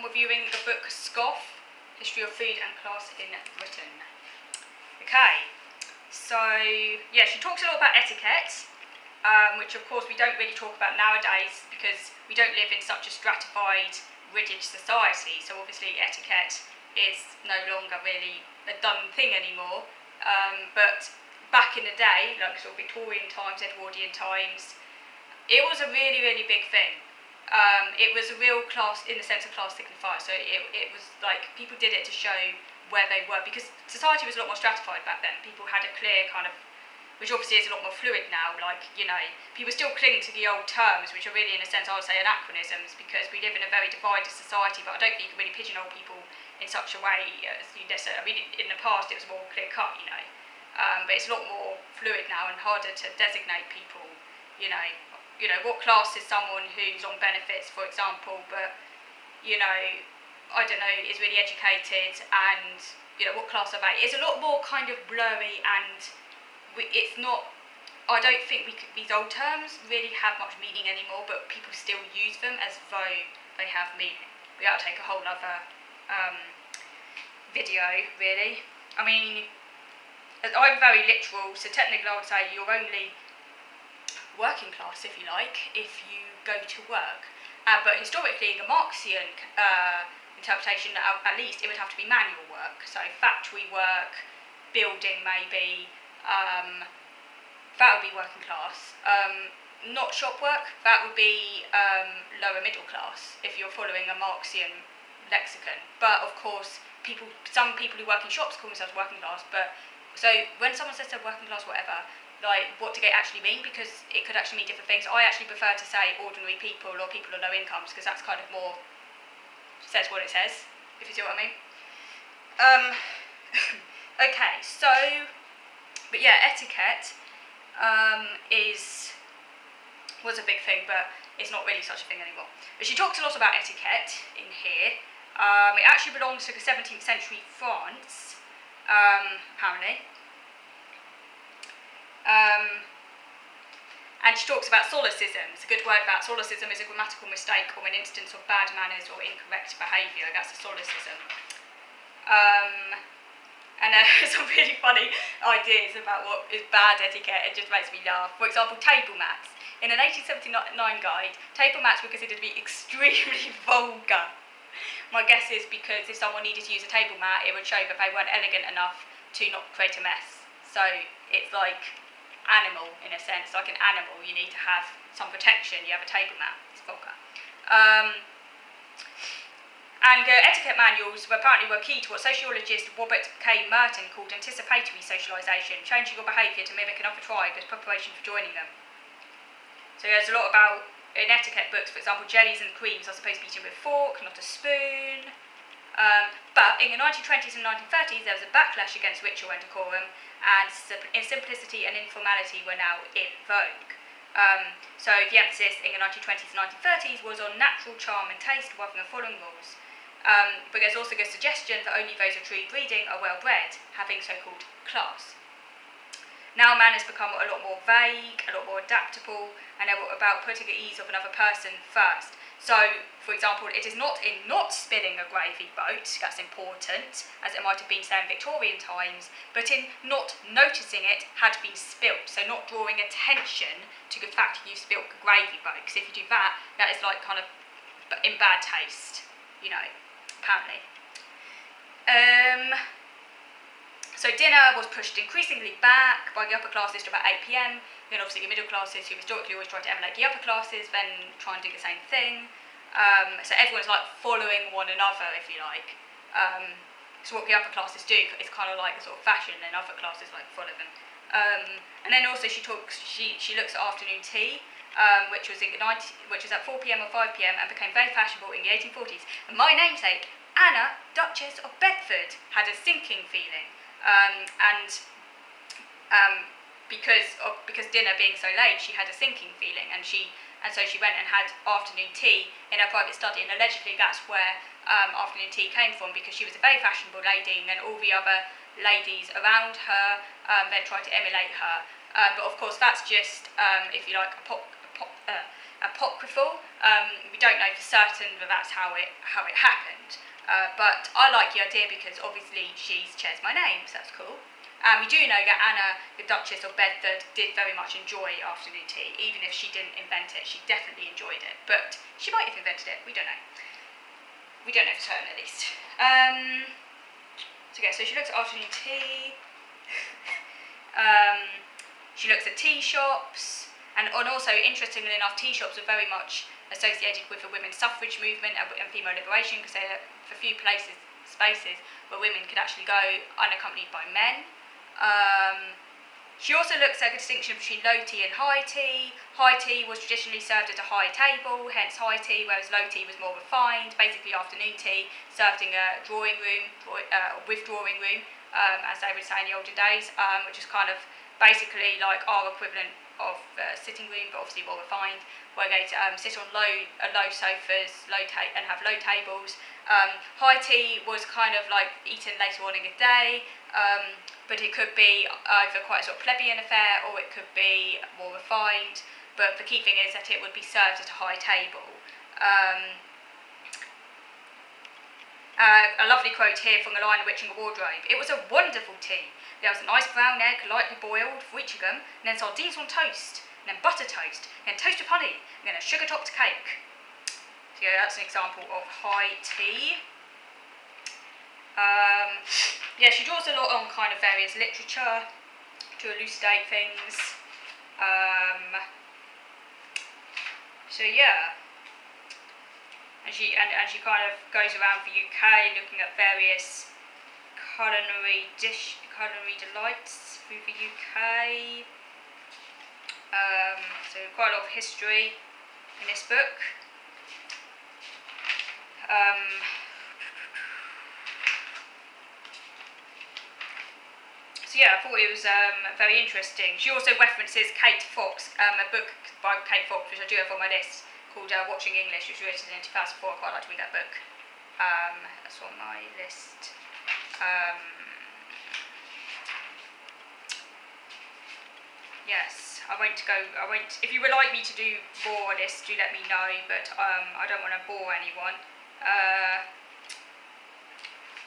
Reviewing the book Scoff, History of Food and Class in Britain. Okay, so yeah, she talks a lot about etiquette, which of course we don't really talk about nowadays because we don't live in such a stratified, rigid society, so obviously etiquette is no longer really a done thing anymore, but back in the day, like sort of Victorian times, Edwardian times, it was a really, really big thing. It was a real class, in the sense of class signifier, so it was like people did it to show where they were, because society was a lot more stratified back then. People had a clear kind of, which obviously is a lot more fluid now, like, you know, people still cling to the old terms, which are really, in a sense, I would say, anachronisms, because we live in a very divided society, but I don't think you can really pigeonhole people in such a way as you necessarily, I mean, in the past it was more clear-cut, you know, but it's a lot more fluid now and harder to designate people, you know, what class is someone who's on benefits, for example, but, you know, I don't know, is really educated, and, you know, what class are they? It's a lot more kind of blurry, and it's not, I don't think these old terms really have much meaning anymore, but people still use them as though they have meaning. We ought to take a whole other video, really. I mean, I'm very literal, so technically I would say you're only working class, if you like, if you go to work. But historically, in the Marxian interpretation, at least, it would have to be manual work. So factory work, building maybe, that would be working class. Not shop work, that would be lower middle class, if you're following a Marxian lexicon. But of course, some people who work in shops call themselves working class, but so when someone says they're working class, whatever, like, what do they actually mean? Because it could actually mean different things. I actually prefer to say ordinary people or people on low incomes, because that's kind of more, says what it says, if you see what I mean. Okay, so, but yeah, etiquette was a big thing, but it's not really such a thing anymore. But she talks a lot about etiquette in here. It actually belongs to the 17th century France, apparently. And she talks about solecisms. A good word about solecism is a grammatical mistake or an instance of bad manners or incorrect behaviour. That's a solecism. And some really funny ideas about what is bad etiquette. It just makes me laugh. For example, table mats. In an 1879 guide, table mats were considered to be extremely vulgar. My guess is because if someone needed to use a table mat, it would show that they weren't elegant enough to not create a mess. So it's like animal, in a sense. Like an animal, you need to have some protection. You have a table mat. It's vulgar. And etiquette manuals apparently were key to what sociologist Robert K. Merton called anticipatory socialisation, changing your behaviour to mimic another tribe as preparation for joining them. So there's a lot about, in etiquette books, for example, jellies and creams are supposed to be eaten with a fork, not a spoon. But in the 1920s and 1930s, there was a backlash against ritual and decorum, and simplicity and informality were now in vogue. So the emphasis in the 1920s and 1930s was on natural charm and taste rather than following rules. But there's also the suggestion that only those of true breeding are well bred, having so-called class. Now manners become a lot more vague, a lot more adaptable, and they're about putting the ease of another person first. So, for example, it is not in not spilling a gravy boat, that's important, as it might have been, say, in Victorian times, but in not noticing it had been spilt, so not drawing attention to the fact that you've spilt the gravy boat, because if you do that, that is like kind of in bad taste, you know, apparently. So dinner was pushed increasingly back by the upper classes to about 8 p.m, then obviously the middle classes, who historically always tried to emulate the upper classes, then try and do the same thing. So everyone's like following one another, if you like. So what the upper classes do is kind of like a sort of fashion, and other classes like follow them. And then also she looks at afternoon tea, which was at 4 p.m. or 5 p.m. and became very fashionable in the 1840s. And my namesake, Anna, Duchess of Bedford, had a sinking feeling. Because dinner being so late, she had a sinking feeling, and so she went and had afternoon tea in her private study, and allegedly that's where afternoon tea came from, because she was a very fashionable lady, and all the other ladies around her then tried to emulate her. But of course, that's just, if you like, apocryphal. We don't know for certain that that's how it happened. But I like the idea because obviously she shares my name, so that's cool. We do know that Anna, the Duchess of Bedford, did very much enjoy afternoon tea, even if she didn't invent it. She definitely enjoyed it, but she might have invented it. We don't know. We don't know for certain, at least. So she looks at afternoon tea. She looks at tea shops, and also, interestingly enough, tea shops are very much associated with the women's suffrage movement and female liberation, because they're a few spaces where women could actually go unaccompanied by men. She also looks at the distinction between low tea and high tea. High tea was traditionally served at a high table, hence high tea, whereas low tea was more refined, basically afternoon tea, served in a drawing room, withdrawing room, as they would say in the olden days, which is kind of basically like our equivalent of sitting room, but obviously more refined, where they sit on low sofas, and have low tables. High tea was kind of like eaten later on in the day, but it could be either quite a sort of plebeian affair, or it could be more refined. But the key thing is that it would be served at a high table. A lovely quote here from The Lion, the Witch and the Wardrobe. "It was a wonderful tea. There was a nice brown egg, lightly boiled, Winchegum, and then sardines on toast, and then butter toast, and then toast with honey, and then a sugar-topped cake." So yeah, that's an example of high tea. She draws a lot on kind of various literature to elucidate things. And she kind of goes around the UK looking at various culinary delights through the UK. So quite a lot of history in this book. I thought it was very interesting. She also references Kate Fox, a book by Kate Fox, which I do have on my list, called Watching English, which was written in 2004. I quite like to read that book. That's on my list. Yes, if you would like me to do more on this, do let me know, but I don't want to bore anyone.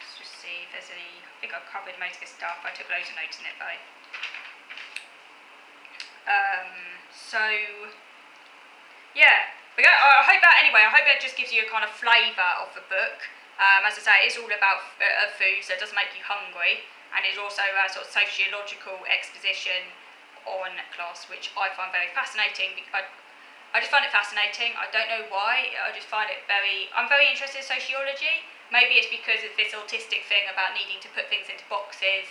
Let's just see if there's any. I think I've covered most of this stuff. I took loads of notes in it though. I hope that just gives you a kind of flavour of the book. As I say, it's all about food, so it does make you hungry, and it's also a sort of sociological exposition on class, which I find very fascinating. I just find it fascinating. I don't know why. I'm very interested in sociology. Maybe it's because of this autistic thing about needing to put things into boxes,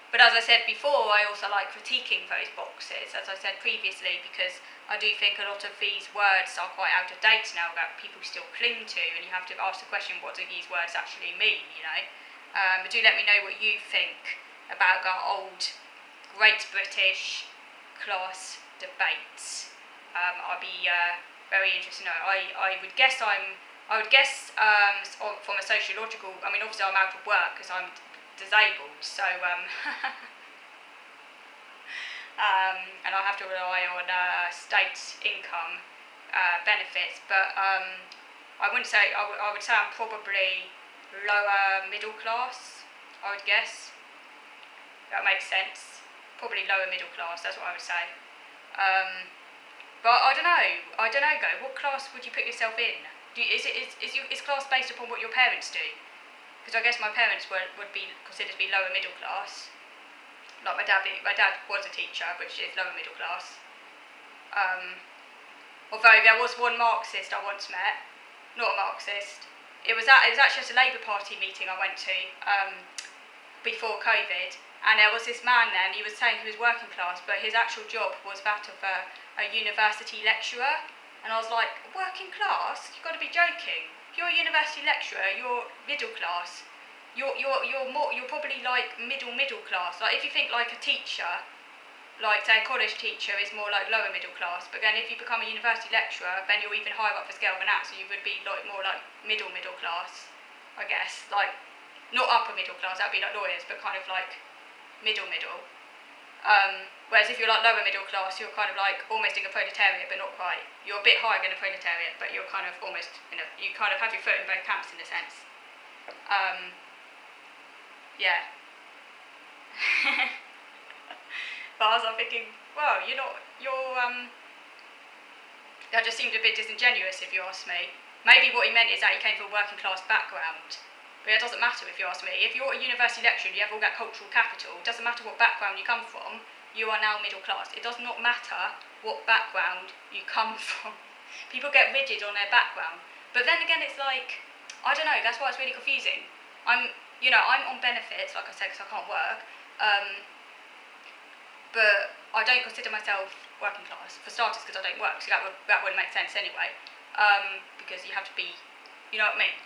but as I said before, I also like critiquing those boxes, as I said previously, because I do think a lot of these words are quite out of date now, that people still cling to, and you have to ask the question, what do these words actually mean, But do let me know what you think about our old Great British class debates. I'd be very interested to know. I would guess from a sociological. I mean, obviously I'm out of work because I'm disabled, so and I have to rely on state income benefits. But I wouldn't say. I would say I'm probably lower middle class. I would guess. That makes sense. Probably lower middle class. That's what I would say. But I don't know, Go. What class would you put yourself in? Is class based upon what your parents do? Because I guess my parents would be considered to be lower middle class. Like my dad was a teacher, which is lower middle class. Although there was one Marxist I once met, not a Marxist. It was actually at a Labour Party meeting I went to before COVID. And there was this man there, and he was saying he was working class, but his actual job was that of a university lecturer. And I was like, working class? You've got to be joking. If you're a university lecturer, you're middle class. You're probably like middle class. Like if you think like a teacher, like say a college teacher is more like lower middle class, but then if you become a university lecturer, then you're even higher up the scale than that, so you would be like more like middle class, I guess. Like not upper middle class, that'd be like lawyers, but kind of like middle. Whereas if you're like lower middle class, you're kind of like almost in a proletariat, but not quite. You're a bit higher than a proletariat, but you're kind of almost, you kind of have your foot in both camps in a sense. Yeah. But I was like thinking, well, that just seemed a bit disingenuous if you ask me. Maybe what he meant is that he came from a working class background. But it doesn't matter if you ask me. If you're a university lecturer and you have all that cultural capital, it doesn't matter what background you come from, you are now middle class. It does not matter what background you come from. People get rigid on their background. But then again, it's like, I don't know, that's why it's really confusing. I'm on benefits, like I said, because I can't work. But I don't consider myself working class, for starters, because I don't work, so that wouldn't make sense anyway, because you have to be, you know what I mean?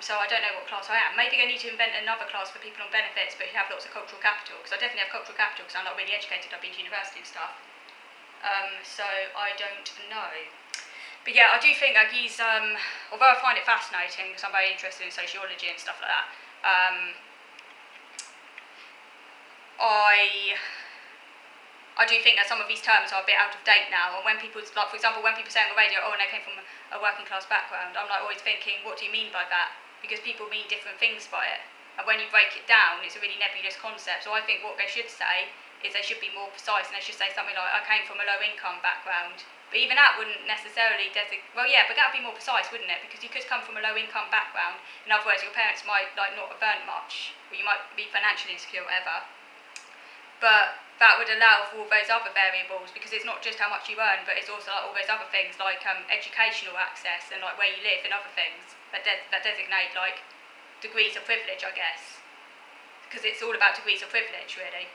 So I don't know what class I am. Maybe I need to invent another class for people on benefits, but who have lots of cultural capital, because I definitely have cultural capital, because I'm not really educated, I've been to university and stuff. So I don't know. But yeah, I do think that he's, although I find it fascinating, because I'm very interested in sociology and stuff like that, I do think that some of these terms are a bit out of date now, and when people, like for example, when people say on the radio, oh, and they came from a working class background, I'm like always thinking, what do you mean by that? Because people mean different things by it, and when you break it down, it's a really nebulous concept. So I think what they should say is they should be more precise, and they should say something like, I came from a low income background. But even that wouldn't necessarily well, yeah, but that would be more precise, wouldn't it? Because you could come from a low income background. In other words, your parents might like not have earned much, or you might be financially insecure, or whatever. But that would allow for all those other variables, because it's not just how much you earn, but it's also like all those other things like educational access and like where you live and other things that designate like degrees of privilege, I guess, because it's all about degrees of privilege really.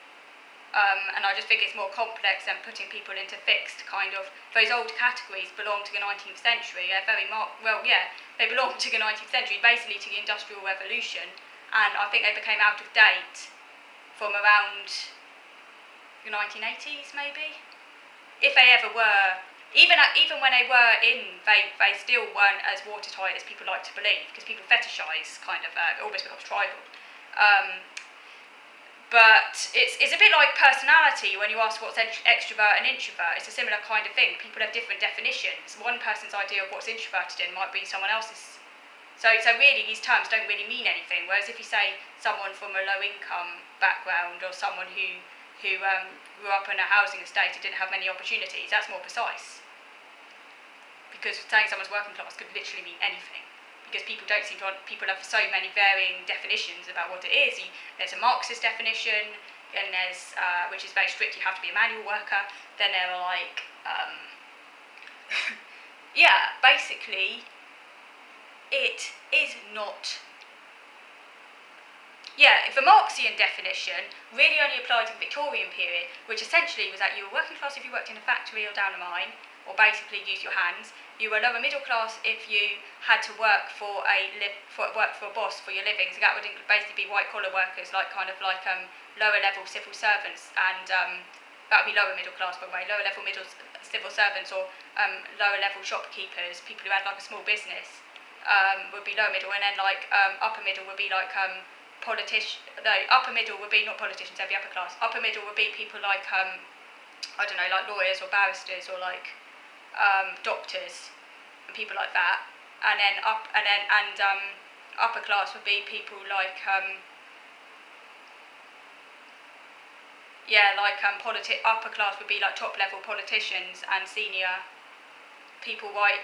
And I just think it's more complex than putting people into fixed kind of, those old categories belong to the 19th century. They're very they belong to the 19th century, basically to the Industrial Revolution, and I think they became out of date from around the 1980s maybe, if they ever were. Even when they were in, they still weren't as watertight as people like to believe, because people fetishise kind of, it almost becomes tribal. But it's a bit like personality. When you ask what's extrovert and introvert, it's a similar kind of thing. People have different definitions. One person's idea of what's introverted in might be someone else's. So really these terms don't really mean anything, whereas if you say someone from a low income background, or someone who grew up in a housing estate and didn't have many opportunities, that's more precise. Because saying someone's working class could literally mean anything. Because people have so many varying definitions about what it is. There's a Marxist definition, and there's, which is very strict, you have to be a manual worker. Then there are like, yeah, basically, it is not. Yeah, the Marxian definition really only applied in the Victorian period, which essentially was that you were working class if you worked in a factory or down a mine, or basically used your hands. You were lower middle class if you had to work for a boss for your living. So that would basically be white collar workers, like lower level civil servants, and that would be lower middle class, by the way. Lower level civil servants, or lower level shopkeepers, people who had like a small business, would be lower middle, and then like upper middle would be like upper middle would be not politicians, they'd be upper class. Upper middle would be people like I don't know, like lawyers or barristers, or like doctors and people like that. And then upper class would be people like upper class would be like top level politicians and senior people like